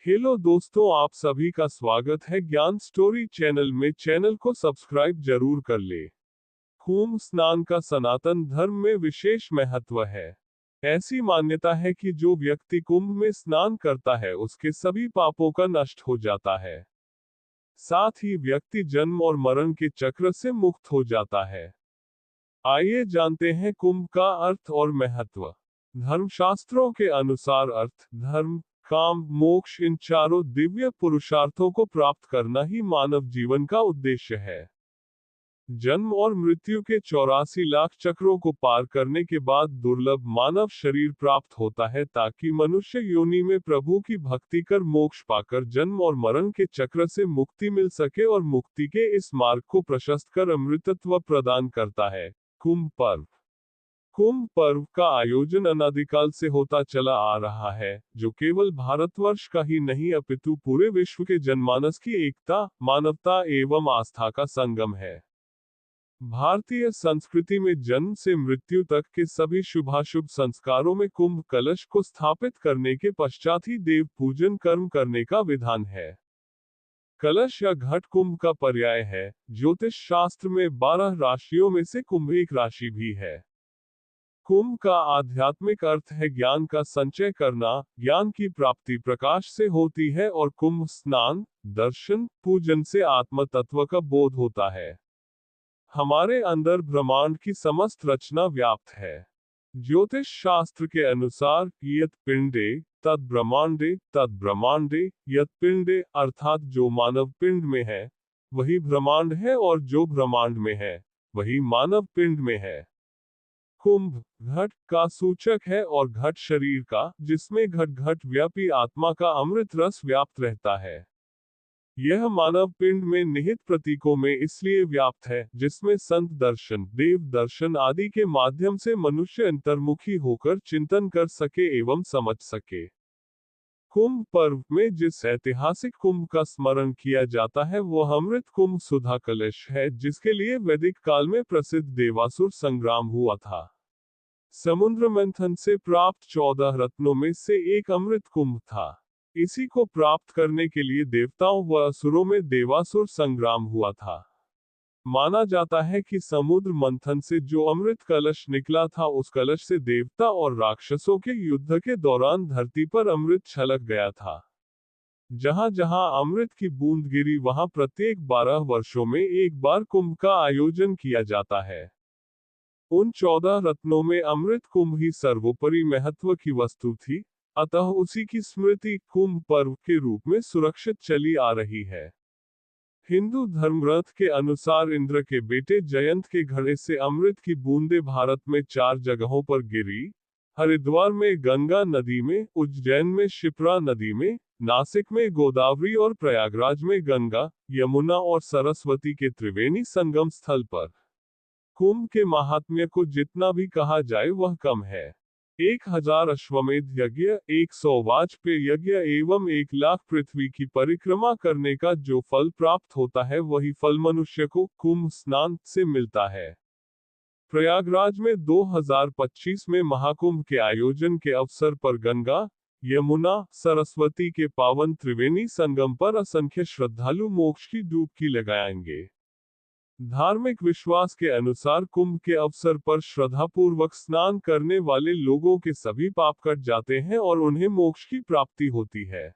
Hello दोस्तों, आप सभी का स्वागत है ज्ञान स्टोरी चैनल में। चैनल को सब्सक्राइब जरूर कर ले। कुंभ स्नान का सनातन धर्म में विशेष महत्व है। ऐसी मान्यता है कि जो व्यक्ति कुंभ में स्नान करता है उसके सभी पापों का नष्ट हो जाता है। साथ ही व्यक्ति जन्म और मरण के चक्र से मुक्त हो जाता है। आइए जानते हैं कुंभ का अर्थ और महत्व। धर्मशास्त्रों के अनुसार अर्थ, धर्म, काम, मोक्ष इन चारों दिव्य पुरुषार्थों को प्राप्त करना ही मानव जीवन का उद्देश्य है। जन्म और मृत्यु के 84 लाख चक्रों को पार करने के बाद दुर्लभ मानव शरीर प्राप्त होता है ताकि मनुष्य योनि में प्रभु की भक्ति कर मोक्ष पाकर जन्म और मरण के चक्र से मुक्ति मिल सके और मुक्ति के इस मार्ग को प्रशस्त कर अमृतत्व प्रदान करता है। कुंभ पर्व। कुंभ पर्व का आयोजन अनादिकाल से होता चला आ रहा है, जो केवल भारतवर्ष का ही नहीं अपितु पूरे विश्व के जनमानस की एकता, मानवता एवं आस्था का संगम है। भारतीय संस्कृति में जन्म से मृत्यु तक के सभी शुभाशुभ संस्कारों में कुंभ कलश को स्थापित करने के पश्चात ही देव पूजन कर्म करने का विधान है। कलश या घट कुंभ का पर्याय है। ज्योतिष शास्त्र में 12 राशियों में से कुंभ एक राशि भी है। कुंभ का आध्यात्मिक अर्थ है ज्ञान का संचय करना। ज्ञान की प्राप्ति प्रकाश से होती है और कुंभ स्नान, दर्शन, पूजन से आत्म तत्व का बोध होता है। हमारे अंदर ब्रह्मांड की समस्त रचना व्याप्त है। ज्योतिष शास्त्र के अनुसार यत् पिंडे तद ब्रह्मांडे, तद ब्रह्मांडे यत् पिंडे, अर्थात जो मानव पिंड में है वही ब्रह्मांड है और जो ब्रह्मांड में है वही मानव पिंड में है। कुंभ घट का सूचक है और घट शरीर का, जिसमें घट घट व्यापी आत्मा का अमृत रस व्याप्त रहता है। यह मानव पिंड में निहित प्रतीकों में इसलिए व्याप्त है जिसमें संत दर्शन, देव दर्शन आदि के माध्यम से मनुष्य अंतर्मुखी होकर चिंतन कर सके एवं समझ सके। कुंभ पर्व में जिस ऐतिहासिक कुंभ का स्मरण किया जाता है वह अमृत कुंभ सुधा कलश है, जिसके लिए वैदिक काल में प्रसिद्ध देवासुर संग्राम हुआ था। समुद्र मंथन से प्राप्त 14 रत्नों में से एक अमृत कुंभ था। इसी को प्राप्त करने के लिए देवताओं व असुरों में देवासुर संग्राम हुआ था। माना जाता है कि समुद्र मंथन से जो अमृत कलश निकला था उस कलश से देवता और राक्षसों के युद्ध के दौरान धरती पर अमृत छलक गया था। जहां जहां अमृत की बूंद गिरी वहां प्रत्येक 12 वर्षों में एक बार कुंभ का आयोजन किया जाता है। उन 14 रत्नों में अमृत कुंभ ही सर्वोपरि महत्व की वस्तु थी, अतः उसी की स्मृति कुंभ पर्व के रूप में सुरक्षित चली आ रही है। हिंदू धर्म ग्रंथ के अनुसार इंद्र के बेटे जयंत के घड़े से अमृत की बूंदें भारत में 4 जगहों पर गिरी। हरिद्वार में गंगा नदी में, उज्जैन में शिप्रा नदी में, नासिक में गोदावरी और प्रयागराज में गंगा, यमुना और सरस्वती के त्रिवेणी संगम स्थल पर। कुंभ के महात्म्य को जितना भी कहा जाए वह कम है। 1000 अश्वमेध यज्ञ, 100 वाजपेय यज्ञ एवं 1 लाख पृथ्वी की परिक्रमा करने का जो फल प्राप्त होता है वही फल मनुष्य को कुंभ स्नान से मिलता है। प्रयागराज में 2025 में महाकुंभ के आयोजन के अवसर पर गंगा, यमुना, सरस्वती के पावन त्रिवेणी संगम पर असंख्य श्रद्धालु मोक्ष की डुबकी लगाएंगे। धार्मिक विश्वास के अनुसार कुंभ के अवसर पर श्रद्धापूर्वक स्नान करने वाले लोगों के सभी पाप कट जाते हैं और उन्हें मोक्ष की प्राप्ति होती है।